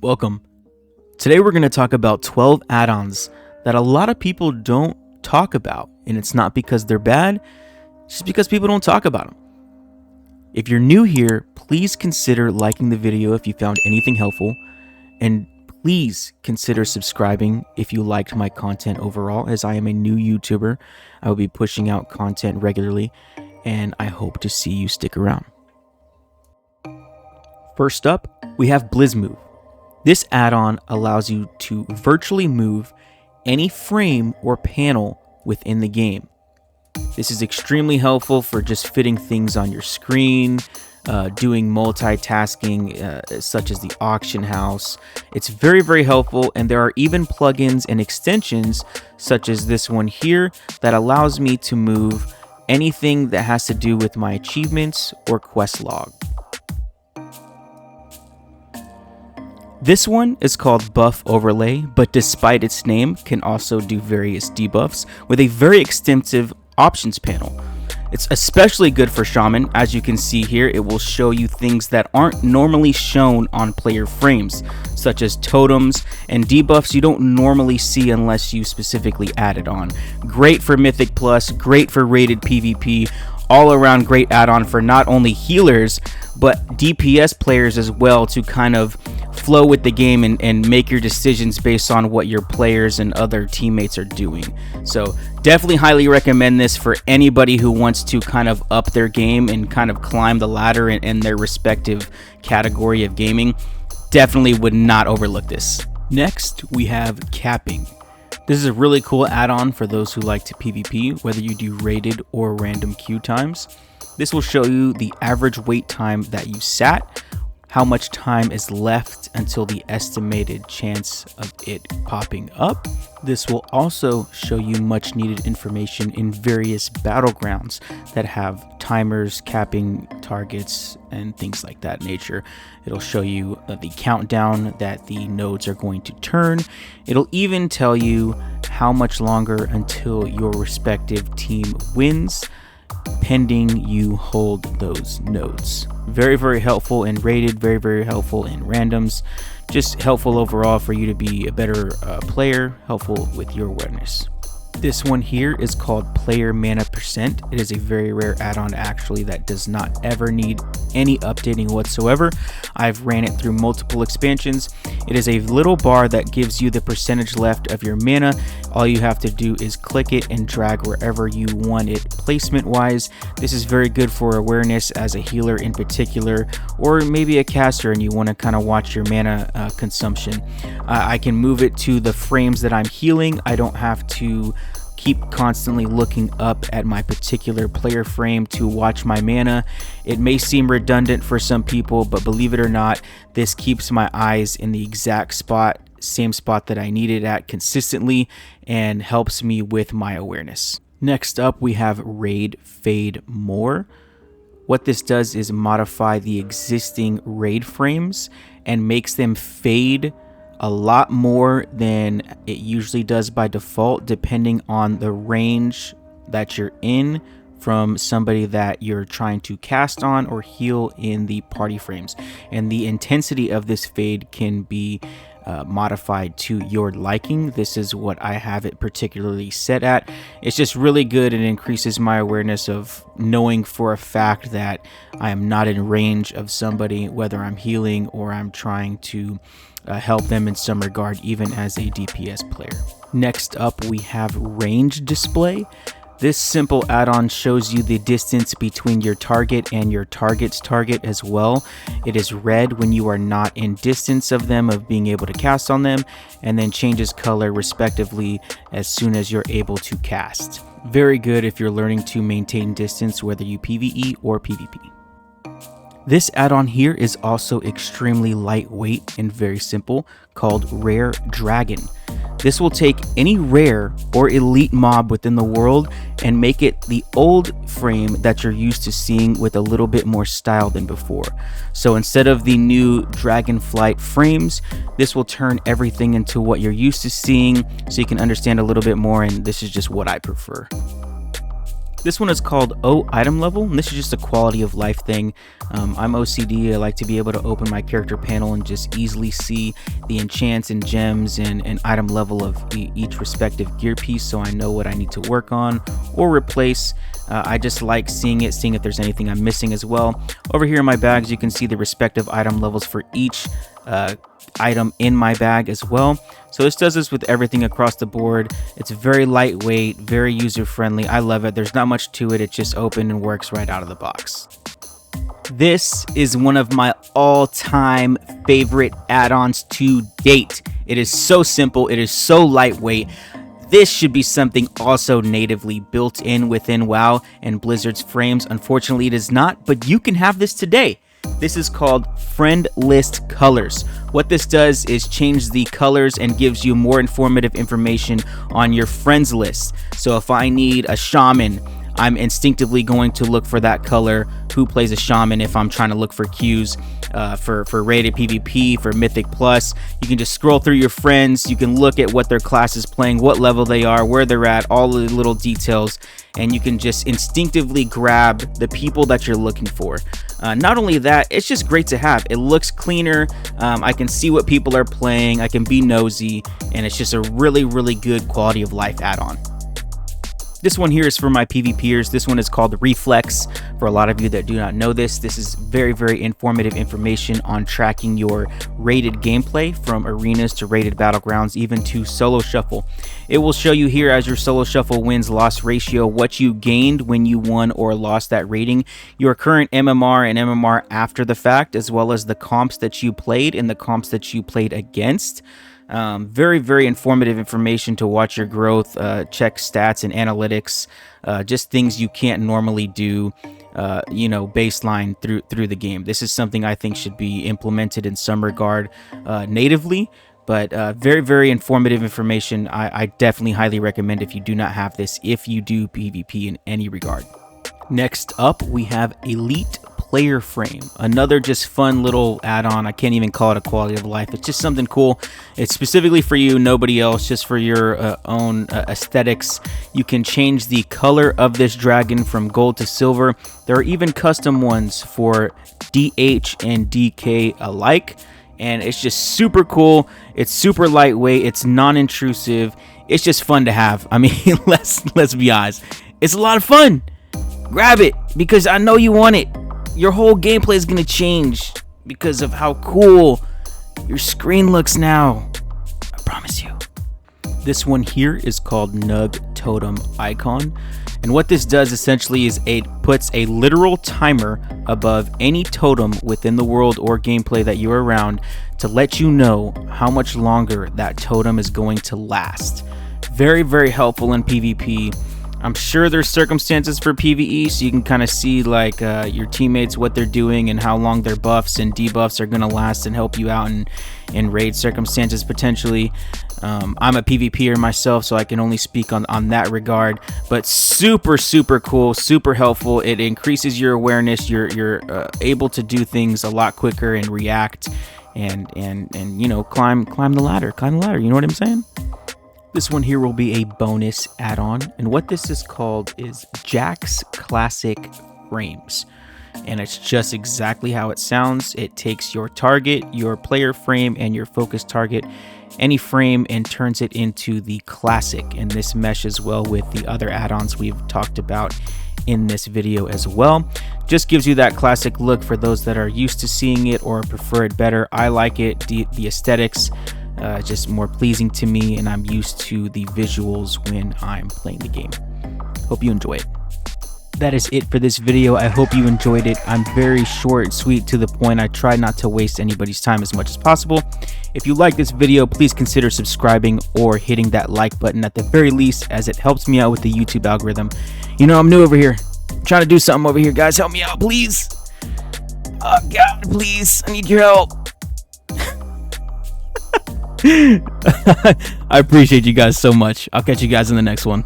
Welcome. Today we're going to talk about 12 add-ons that a lot of people don't talk about, and it's not because they're bad, it's just because people don't talk about them. If you're new here, please consider liking the video if you found anything helpful, and please consider subscribing if you liked my content overall, as I am a new YouTuber. I will be pushing out content regularly, and I hope to see you stick around. First up, we have Blizz Move. This add-on allows you to virtually move any frame or panel within the game. This is extremely helpful for just fitting things on your screen, doing multitasking such as the auction house. It's very, very helpful, and there are even plugins and extensions such as this one here that allows me to move anything that has to do with my achievements or quest log. This one is called Buff Overlay, but despite its name, can also do various debuffs with a very extensive options panel. It's especially good for Shaman. As you can see here, it will show you things that aren't normally shown on player frames, such as totems and debuffs you don't normally see unless you specifically add it on. Great for Mythic Plus, great for rated PvP, all around great add-on for not only healers, but DPS players as well, to kind of flow with the game and make your decisions based on what your players and other teammates are doing. So definitely highly recommend this for anybody who wants to kind of up their game and kind of climb the ladder in their respective category of gaming. Definitely would not overlook this. Next, we have Capping. This is a really cool add-on for those who like to PvP, whether you do rated or random queue times. This will show you the average wait time that you sat, how much time is left until the estimated chance of it popping up. This will also show you much needed information in various battlegrounds that have timers, capping targets, and things like that nature. It'll show you the countdown that the nodes are going to turn. It'll even tell you how much longer until your respective team wins, pending you hold those nodes. Very, very helpful in rated, very, very helpful in randoms. Just helpful overall for you to be a better player, helpful with your awareness. This one here is called Player Mana Percent. It is a very rare add-on actually that does not ever need any updating whatsoever. I've ran it through multiple expansions. It is a little bar that gives you the percentage left of your mana. All you have to do is click it and drag wherever you want it placement wise. This is very good for awareness as a healer in particular, or maybe a caster and you want to kind of watch your mana consumption. I can move it to the frames that I'm healing. I don't have to keep constantly looking up at my particular player frame to watch my mana. It may seem redundant for some people, but believe it or not, this keeps my eyes in the exact spot, same spot that I need it at consistently, and helps me with my awareness. Next up, we have Raid Fade More. What this does is modify the existing raid frames and makes them fade a lot more than it usually does by default, depending on the range that you're in from somebody that you're trying to cast on or heal in the party frames. And the intensity of this fade can be modified to your liking. This is what I have it particularly set at. It's just really good and increases my awareness of knowing for a fact that I am not in range of somebody, whether I'm healing or I'm trying to help them in some regard, even as a DPS player. Next up, we have Range Display. This simple add-on shows you the distance between your target and your target's target as well. It is red when you are not in distance of them, of being able to cast on them, and then changes color respectively as soon as you're able to cast. Very good if you're learning to maintain distance, whether you PvE or PvP. This add-on here is also extremely lightweight and very simple, called Rare Dragon. This will take any rare or elite mob within the world and make it the old frame that you're used to seeing with a little bit more style than before. So instead of the new Dragonflight frames, this will turn everything into what you're used to seeing so you can understand a little bit more, and this is just what I prefer. This one is called O Item Level, and this is just a quality of life thing. I'm OCD. I like to be able to open my character panel and just easily see the enchants and gems and item level of each respective gear piece, so I know what I need to work on or replace. I just like seeing if there's anything I'm missing as well. Over here in my bags, you can see the respective item levels for each item in my bag as well. So this does this with everything across the board. It's very lightweight, very user-friendly. I love it. There's not much to it. It just opens and works right out of the box. This is one of my all-time favorite add-ons to date. It is so simple. It is so lightweight. This should be something also natively built in within WoW and Blizzard's frames. Unfortunately, it is not, but you can have this today. This is called Friend List Colors. What this does is change the colors and gives you more informative information on your friends list. So if I need a shaman, I'm instinctively going to look for that color. Who plays a shaman if I'm trying to look for queues for rated PvP, for Mythic Plus. You can just scroll through your friends. You can look at what their class is playing, what level they are, where they're at, all the little details, and you can just instinctively grab the people that you're looking for. Not only that, it's just great to have. It looks cleaner. I can see what people are playing. I can be nosy, and it's just a really, really good quality of life add-on. This one here is for my PvPers. This one is called Reflex. For a lot of you that do not know this is very, very informative information on tracking your rated gameplay from arenas to rated battlegrounds, even to solo shuffle. It will show you here as your solo shuffle wins-loss ratio, what you gained when you won or lost that rating, your current MMR and MMR after the fact, as well as the comps that you played and the comps that you played against. Very, very informative information to watch your growth, check stats and analytics, just things you can't normally do, baseline through the game. This is something I think should be implemented in some regard natively, but very, very informative information. I definitely highly recommend if you do not have this, if you do PvP in any regard. Next up, we have Elite Player Frame, another just fun little add-on. I can't even call it a quality of life. It's just something cool. It's specifically for you, nobody else, just for your own aesthetics. You can change the color of this dragon from gold to silver. There are even custom ones for DH and DK alike, and it's just super cool. It's super lightweight. It's non-intrusive. It's just fun to have. I mean, let's be honest. It's a lot of fun. Grab it because I know you want it. Your whole gameplay is going to change because of how cool your screen looks now. I promise you. This one here is called Nug Totem Icon. And what this does essentially is it puts a literal timer above any totem within the world or gameplay that you're around to let you know how much longer that totem is going to last. Very, very helpful in PvP. I'm sure there's circumstances for PvE, so you can kind of see like your teammates, what they're doing and how long their buffs and debuffs are going to last and help you out in raid circumstances potentially. I'm a PvPer myself, so I can only speak on that regard, but super, super cool, super helpful. It increases your awareness. You're able to do things a lot quicker and react and climb the ladder, you know what I'm saying? This one here will be a bonus add-on, and what this is called is Jack's Classic Frames. And it's just exactly how it sounds. It takes your target, your player frame, and your focus target, any frame, and turns it into the classic. And this meshes well with the other add-ons we've talked about in this video as well. Just gives you that classic look for those that are used to seeing it or prefer it better. I like it. The aesthetics just more pleasing to me, and I'm used to the visuals when I'm playing the game. Hope you enjoy it. That is it for this video. I hope you enjoyed it. I'm very short and sweet, to the point. I try not to waste anybody's time as much as possible. If you like this video, please consider subscribing or hitting that like button at the very least, as it helps me out with the YouTube algorithm. You know, I'm new over here. I'm trying to do something over here, guys. Help me out, please. Oh God, please. I need your help. I appreciate you guys so much. I'll catch you guys in the next one.